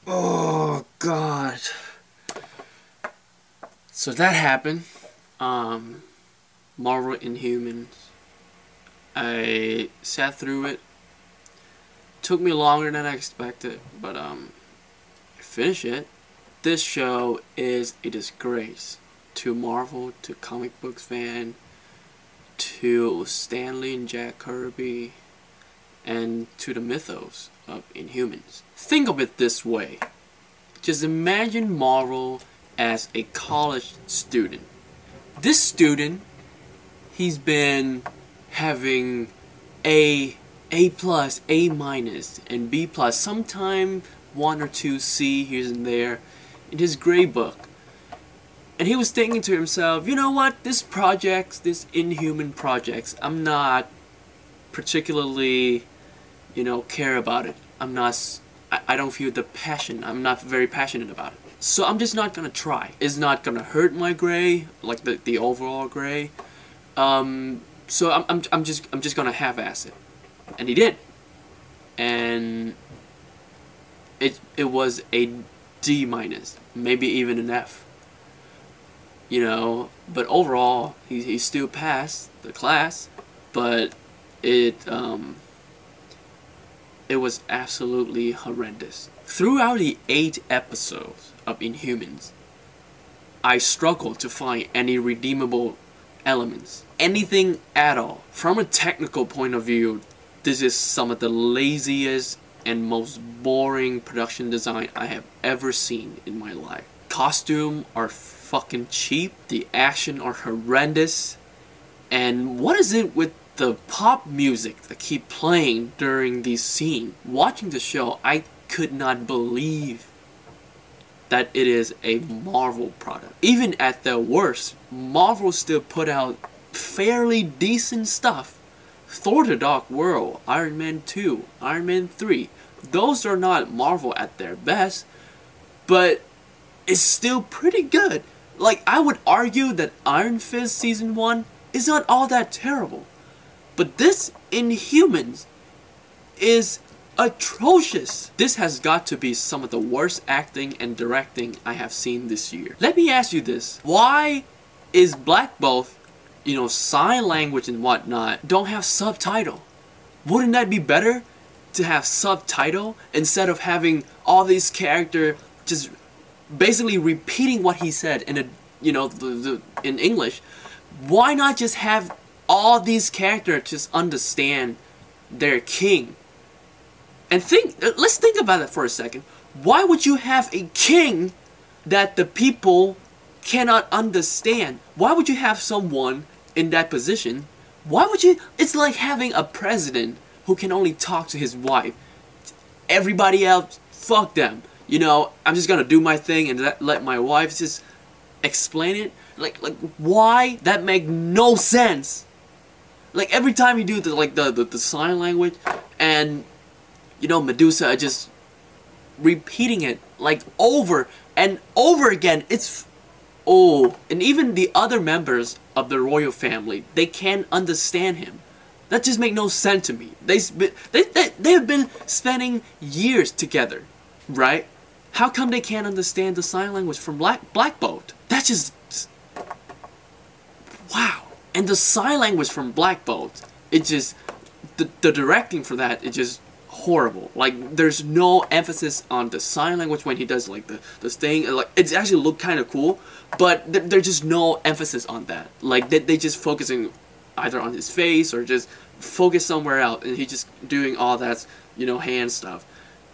Oh God. So that happened. Marvel Inhumans. I sat through it. Took me longer than I expected, but I finished it. This show is a disgrace to Marvel, to comic books fan, to Stanley and Jack Kirby, and to the mythos of Inhumans. Think of it this way. Just imagine Marvel as a college student. This student, he's been having A plus, A minus, and B plus, sometime 1 or 2 C here and there in his grade book. And he was thinking to himself, you know what, this Inhuman projects, I'm not particularly, care about it. I don't feel the passion. I'm not very passionate about it. So I'm just not gonna try. It's not gonna hurt my grade, like the overall grade. So I'm just gonna half-ass it. And he did. And it was a D minus, maybe even an F. But overall he still passed the class, but it was absolutely horrendous. Throughout the 8 episodes of Inhumans, I struggled to find any redeemable elements. Anything at all. From a technical point of view, this is some of the laziest and most boring production design I have ever seen in my life. Costumes are fucking cheap, the action are horrendous, and what is it with the pop music that keep playing during these scenes? Watching the show, I could not believe that it is a Marvel product. Even at their worst, Marvel still put out fairly decent stuff. Thor: The Dark World, Iron Man 2, Iron Man 3, those are not Marvel at their best, but it's still pretty good. Like, I would argue that Iron Fist Season 1 is not all that terrible. But this Inhumans is atrocious. This has got to be some of the worst acting and directing I have seen this year. Let me ask you this. Why is Black Bolt, sign language and whatnot, don't have subtitle? Wouldn't that be better to have subtitle instead of having all these characters just basically repeating what he said in in English? Why not just have all these characters just understand their king? And let's think about it for a second. Why would you have a king that the people cannot understand? Why would you have someone in that position? Why would you? It's like having a president who can only talk to his wife. Everybody else, fuck them. I'm just gonna do my thing and let my wife just explain it. Like why? That make no sense. Like, every time you do the sign language, and Medusa are just repeating it like over and over again. And even the other members of the royal family, they can't understand him. That just make no sense to me. They have been spending years together, right? How come they can't understand the sign language from Black Bolt? That's just wow. And the sign language from Black Bolt, it just the directing for that is just horrible. Like, there's no emphasis on the sign language when he does like the thing. Like, it's actually look kind of cool, but there's just no emphasis on that. Like, they just focusing either on his face or just focus somewhere else, and he just doing all that hand stuff.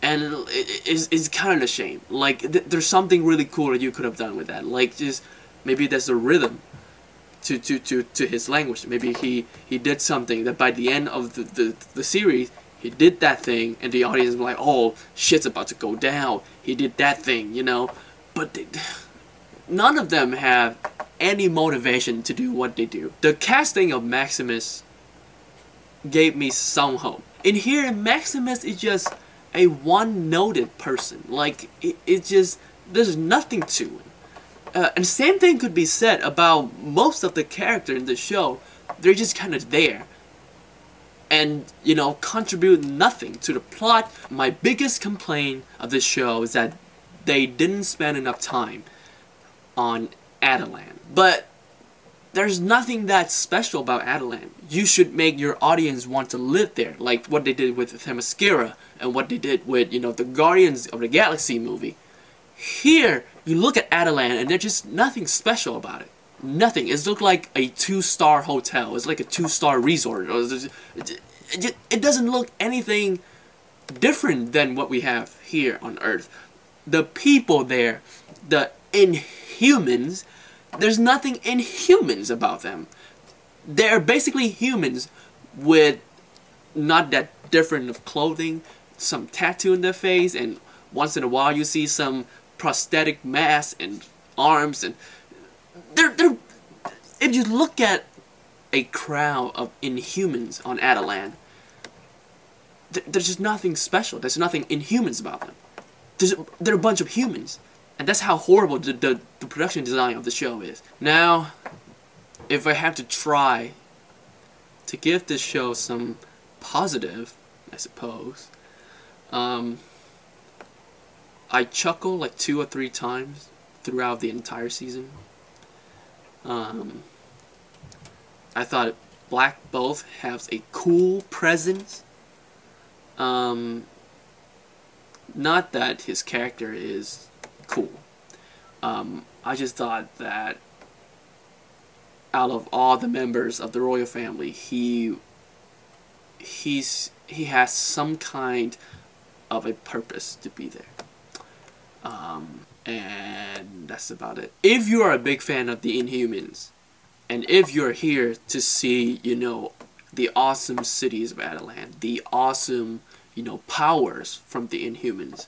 And it's kind of a shame. Like, there's something really cool that you could have done with that. Like, just maybe there's a rhythm to his language. Maybe he did something that by the end of the series, he did that thing, and the audience was like, oh, shit's about to go down. He did that thing, But none of them have any motivation to do what they do. The casting of Maximus gave me some hope. In here, Maximus is just a one-noted person. Like, it just, there's nothing to him. And same thing could be said about most of the characters in the show. They're just kind of there. and, you know, contribute nothing to the plot. My biggest complaint of this show is that they didn't spend enough time on Adelan. But there's nothing that special about Adelan. You should make your audience want to live there, like what they did with Themyscira and what they did with, you know, the Guardians of the Galaxy movie. Here, you look at Adelan and there's just nothing special about it. Nothing. It looks like a 2-star hotel. It's like a 2-star resort. It doesn't look anything different than what we have here on Earth. The people there, the Inhumans, there's nothing Inhumans about them. They're basically humans with not that different of clothing, some tattoo in their face, and once in a while you see some prosthetic mass and arms, and they're if you look at a crowd of Inhumans on Adelan, there's just nothing special. There's nothing Inhumans about them. They're a bunch of humans. And that's how horrible the production design of the show is. Now, if I have to try to give this show some positive, I suppose, I chuckled like 2 or 3 times throughout the entire season. I thought Black Bolt has a cool presence. Not that his character is cool. I just thought that out of all the members of the royal family, he has some kind of a purpose to be there. And that's about it. If you are a big fan of the Inhumans, and if you're here to see, you know, the awesome cities of Adelan, the awesome, you know, powers from the Inhumans,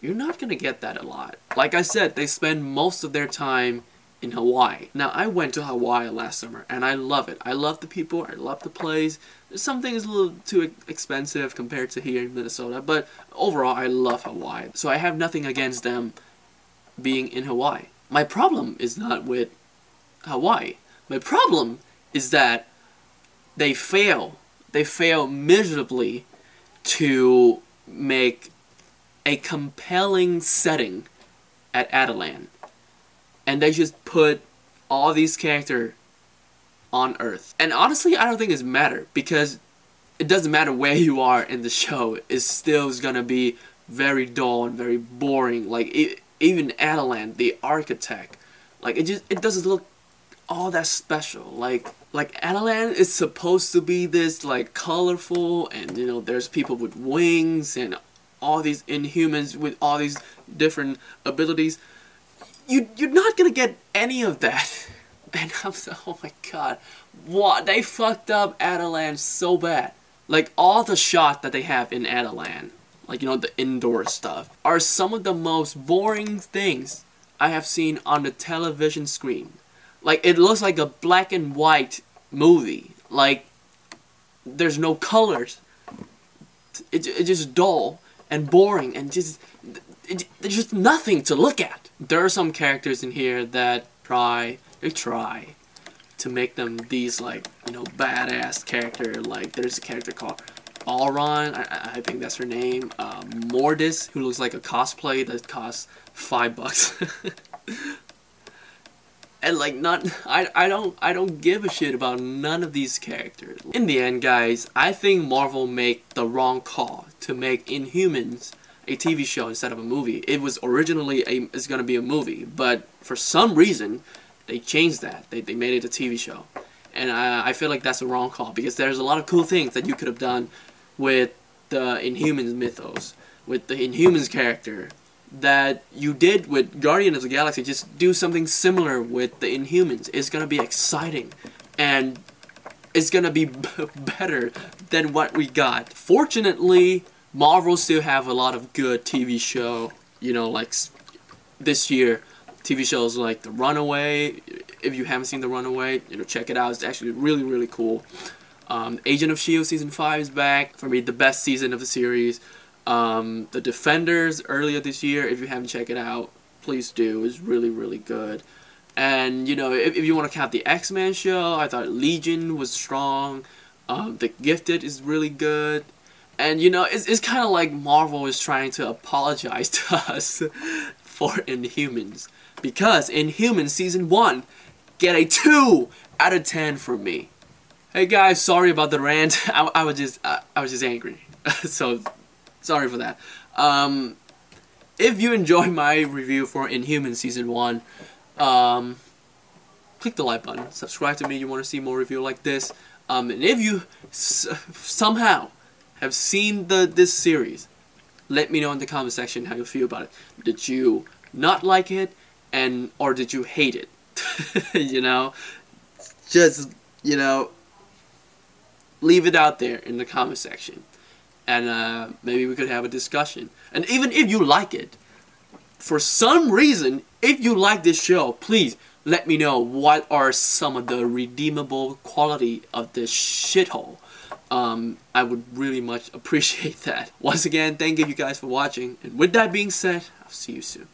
you're not gonna get that a lot. Like I said, they spend most of their time in Hawaii. Now, I went to Hawaii last summer, and I love it. I love the people, I love the place. Some things a little too expensive compared to here in Minnesota, but overall, I love Hawaii. So I have nothing against them being in Hawaii. My problem is not with Hawaii. My problem is that they fail miserably to make a compelling setting at Adelan, and they just put all these characters on Earth. And honestly, I don't think it's matter, because it doesn't matter where you are in the show, it still is gonna be very dull and very boring. Like even Adelan, the architect, like it doesn't look all that special. Like Adelan is supposed to be this like colorful, and you know, there's people with wings and all these Inhumans with all these different abilities. You're not gonna get any of that. And I'm so, oh my god, what, they fucked up Adelan so bad. Like all the shots that they have in Adelan, like, you know, the indoor stuff, are some of the most boring things I have seen on the television screen. Like, it looks like a black and white movie. Like, there's no colors. It's just dull and boring, and there's just nothing to look at. There are some characters in here that try to make them these, like, you know, badass character. Like, there's a character called Alron, I think that's her name. Mordis, who looks like a cosplay that costs $5. And like, I don't give a shit about none of these characters. In the end, guys, I think Marvel made the wrong call to make Inhumans a TV show instead of a movie. It was originally it's gonna be a movie, but for some reason they changed that. They made it a TV show, and I feel like that's a wrong call, because there's a lot of cool things that you could have done with the Inhumans mythos, with the Inhumans character, that you did with Guardians of the Galaxy. Just do something similar with the Inhumans. It's gonna be exciting, and it's gonna be better than what we got. Fortunately, Marvel still have a lot of good TV show, you know, like this year, TV shows like The Runaway. If you haven't seen The Runaway, you know, check it out. It's actually really, really cool. Agent of S.H.I.E.L.D. Season 5 is back. For me, the best season of the series. The Defenders earlier this year, if you haven't checked it out, please do. It's really, really good. And, you know, if you want to count the X-Men show, I thought Legion was strong. The Gifted is really good. And you know, it's kind of like Marvel is trying to apologize to us for Inhumans. Because Inhumans Season 1 get a 2 out of 10 from me. Hey guys, sorry about the rant. I was just angry. So, sorry for that. If you enjoyed my review for Inhumans Season 1, click the like button. Subscribe to me if you want to see more review like this. And if you somehow have seen this series, let me know in the comment section how you feel about it. Did you not like it, or did you hate it? You know, just, you know, leave it out there in the comment section, and maybe we could have a discussion. And even if you like it, for some reason, if you like this show, please let me know what are some of the redeemable quality of this shithole. I would really much appreciate that. Once again, thank you guys for watching, and with that being said, I'll see you soon.